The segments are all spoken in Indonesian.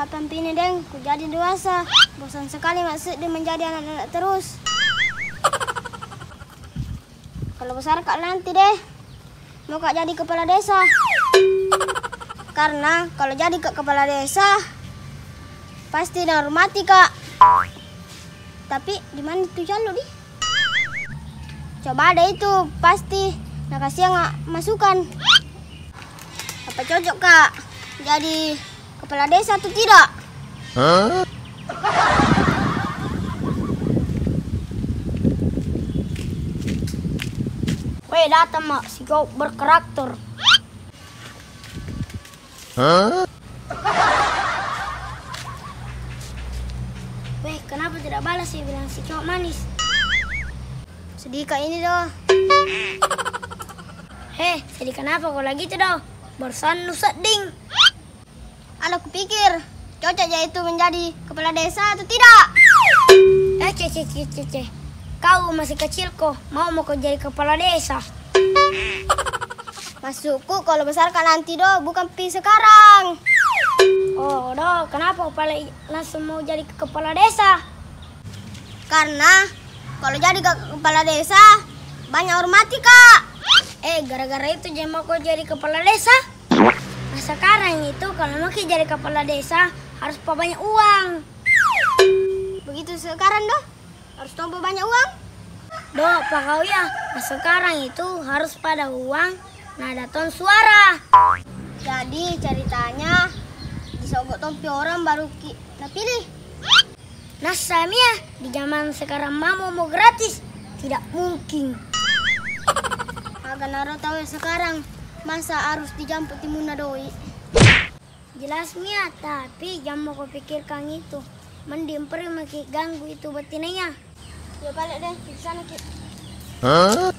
kapan pini deng, ku jadi dewasa. Bosan sekali maksud dia menjadi anak-anak terus. Kalau besar kak nanti deh, mau kak jadi kepala desa. Karena kalau jadi kepala desa, pasti dihormati kak. Tapi di mana itu jalur di? Coba ada itu, pasti nak kasih nggak masukan. Apa cocok kak jadi kepala desa atau tidak? Hah? Weh datang mak, si kau berkarakter. Hah? Weh kenapa tidak balas sih bilang si cowok manis? Sedih kak ini doh. Heh, sedih kenapa kau lagi tuh doh? Barusan lu seding. Ada kupikir cocok aja itu menjadi kepala desa atau tidak? Cece. Kau masih kecil kok, mau kau jadi kepala desa? Masukku kalau besar kan nanti doh, bukan pi sekarang. Oh doh, kenapa kau langsung mau jadi kepala desa? Karena kalau jadi kepala desa banyak hormati kak. Gara-gara itu jangan mau kau jadi kepala desa. Nah sekarang itu kalau mau jadi kepala desa harus banyak uang. Begitu sekarang doh, harus tambah banyak uang. Doh, pak kau ya, nah sekarang itu harus pada uang, nada ton suara. Jadi ceritanya disogok tompi orang baru kita pilih. Nah Samia, di zaman sekarang mau gratis, tidak mungkin. Agak naro tahu ya sekarang, masa harus dijamput di muna doi. Jelas Mia, tapi jangan mau pikirkan itu. Mending pergi maki ganggu itu betinanya. Ya balik deh, di sana Ki. Hah?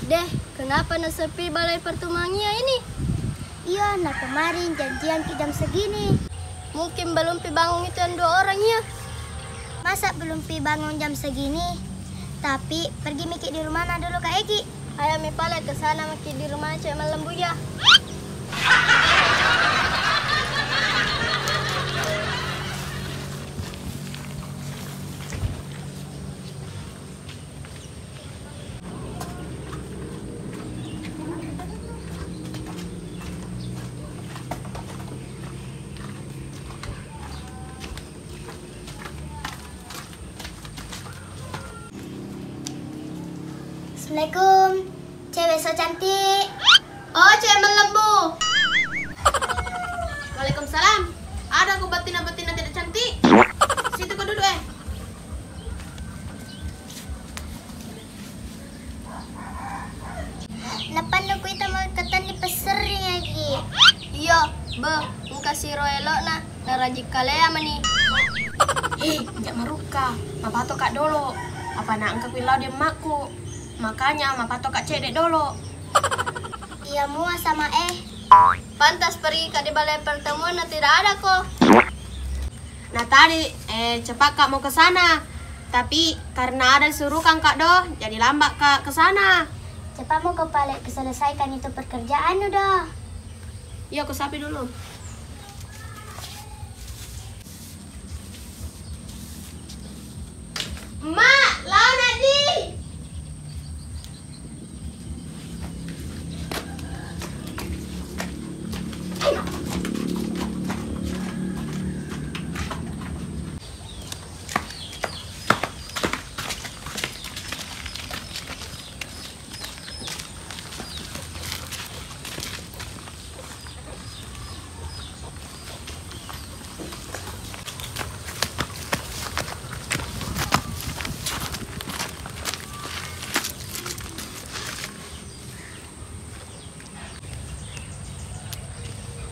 Deh, kenapa sepi balai pertemuannya ini? Iya, nah kemarin janjian ke jam segini. Mungkin belum pi bangun itu yang 2 orangnya. Masa belum pi bangun jam segini? Tapi pergi mikir di rumah dulu Kak Eki. Ayo mi pale ke sana mikir di rumah Cek Malam Buya. Assalamualaikum, cewek so cantik. Oh, cewek lembu. Waalaikumsalam. Ada aku betina-betina tidak cantik. Situ kau duduk Lepas aku itu mau ketan di peseri lagi. Iya, muka si roelo na narajik kalea mani. Jak maruka, mapato kak dolo. Apa nak engkau pilau dia makku. Makanya mapato kak cedek dolo. Iya mua sama Pantas pergi ke di balai pertemuan na tidak ada kok. Nah tadi cepat kak mau ke sana. Tapi karena ada suruh kang kak doh, jadi lambat kak ke sana. Cepat mau kepala selesaikan itu pekerjaan udah. Iya aku sapi dulu. Mak, lawan Adi.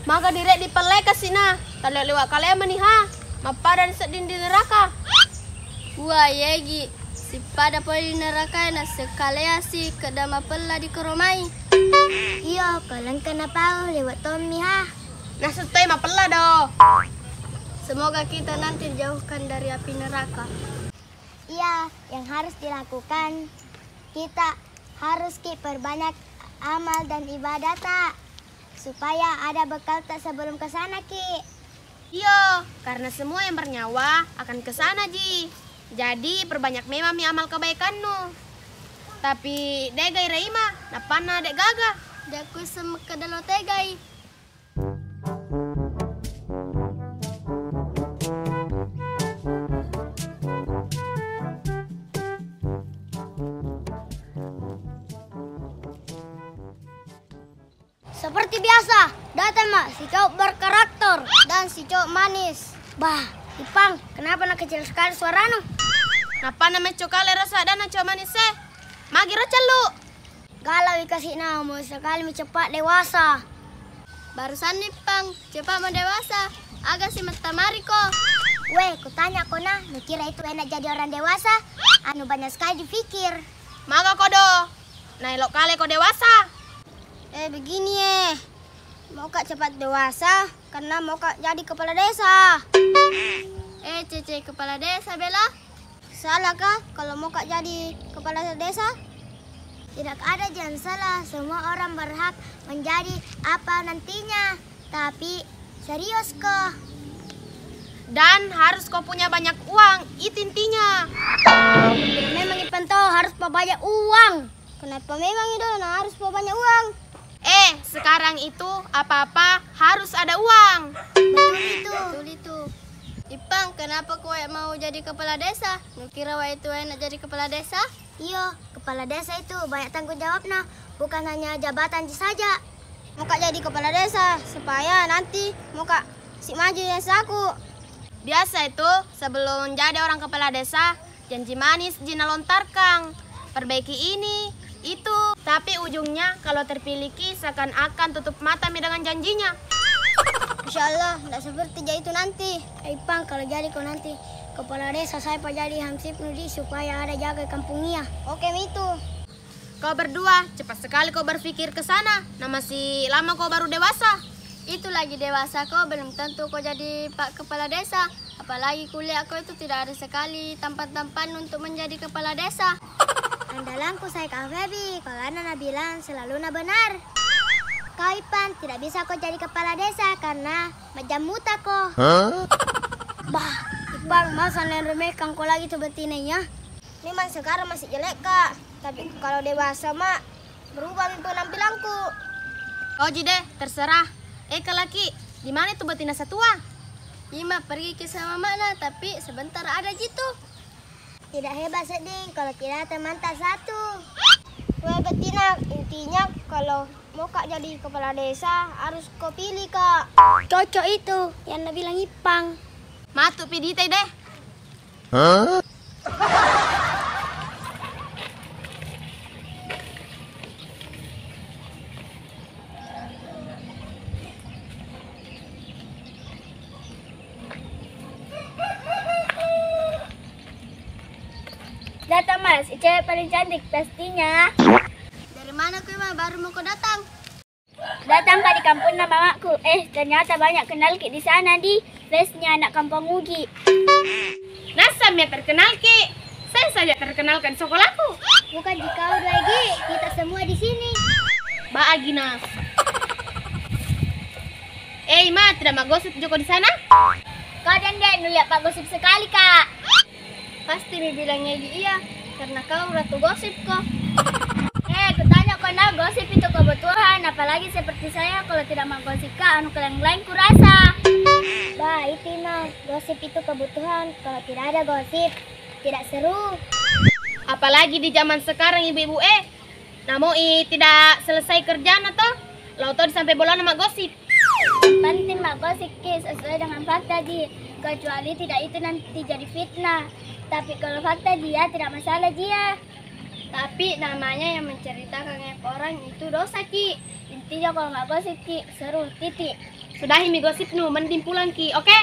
Maka direk di pelek ke sina. Kalau lewat kalian meniha. Mapadan sedin di neraka. Wah yegi. Si pada poli neraka na sekalea si kedama pela di koromai. Iya, kalian kenapa lewat Tommy ha? Nah sesuai mah pela do. Semoga kita nanti dijauhkan dari api neraka. Iya, yang harus dilakukan kita harus perbanyak amal dan ibadah tak supaya ada bekal tak sebelum ke sana Ki. Iya, karena semua yang bernyawa akan ke sana Ji. Jadi perbanyak memang amal kebaikanmu. Tapi degai reima, napana dek gaga. Daku semkedalo tegai. Seperti biasa, datang mak si cowok berkarakter dan si cowok manis. Bah, Ipang, kenapa nak kecil sekali suaranya? Napana mencokale rasa dan coba manis Magi raca lu. Kalau dikasih nama sekali cepat dewasa. Barusan nih Pang, cepat mendewasa. Agak si metamari kok. Weh, kutanya kona, lu kira itu enak jadi orang dewasa? Anu banyak sekali dipikir. Maga kodo. Nah elok kali kau dewasa. Begini mau kak cepat dewasa karena mau kak jadi kepala desa. Cece kepala desa Bella. Salah kah kalau mau kak jadi kepala desa? Tidak ada yang salah, semua orang berhak menjadi apa nantinya. Tapi serius kok. Dan harus kau punya banyak uang, itu intinya. Memang Ipanto harus banyak uang. Kenapa memang itu harus banyak uang? Sekarang itu apa-apa harus ada uang. Betul itu. Ipang, kenapa kau mau jadi kepala desa? Lu kira wa itu enak jadi kepala desa? Iya, kepala desa itu banyak tanggung jawabnya, bukan hanya jabatan saja. Mau kak jadi kepala desa supaya nanti mau kak si maju desaku. Biasa itu sebelum jadi orang kepala desa, janji manis jina lontarkan. Perbaiki ini, itu. Tapi ujungnya kalau terpilih seakan-akan tutup mata dengan janjinya. Insya Allah, tidak seperti itu nanti. Ipang, kalau jadi kau nanti kepala desa, saya pak jadi Hamsip Nudi supaya ada jaga kampungnya. Oke, itu. Kau berdua, cepat sekali kau berpikir ke sana. Nah masih lama kau baru dewasa. Itu lagi dewasa kau, belum tentu kau jadi pak kepala desa. Apalagi kuliah kau itu tidak ada sekali tampan-tampan untuk menjadi kepala desa. Andalanku saya Kak Febi, kalau Nana bilang selalu benar. Kau Ipan, tidak bisa kau jadi kepala desa karena macam muta kau. Bah, Ipan, masa neremehkan kau lagi tuh betinanya? Memang sekarang masih jelek Kak, tapi kalau dewasa mak berubah penampilanku. Kau jide, terserah. Kelaki, di mana tuh betina satua? Ima pergi ke sama mana, tapi sebentar ada gitu. Tidak hebat seding kalau tidak teman tak satu. Wah betina, intinya kalau mau kak jadi kepala desa harus kau pilih Kak. Cocok itu yang bilang Ipang. Matu pidite deh. Datang Mas, cewek paling cantik pastinya. Dari mana kau baru mau kau datang? Datang Kak di kampung nama mamaku. Ternyata banyak kenal Ki di sana di flashnya anak kampung Ugi. Nasam ya terkenal Ki. Saya saja terkenalkan sekolahku. Bukan di kau lagi, kita semua di sini. Baagina. Ma, tidak mau gosip Joko di sana? Kau dan dia lihat Pak gosip sekali Kak. Pasti bilangnya iya, karena kau ratu gosip kok. Kutanya kau nak gosip itu kebutuhan, apalagi seperti saya kalau tidak mau gosip Kak, anu kalian lain kurasa. Bah, itu mah gosip itu kebutuhan, kalau tidak ada gosip tidak seru. Apalagi di zaman sekarang ibu-ibu namun tidak selesai kerjaan atau lauto sampai bola nama gosip. Penting mak gosip sesuai dengan fakta di, kecuali tidak itu nanti jadi fitnah. Tapi kalau fakta dia tidak masalah dia. Tapi namanya yang menceritakan orang itu dosa Ki. Intinya kalau nggak gosip Ki seru titik. Sudah ini gosip nu mending pulang Ki, oke?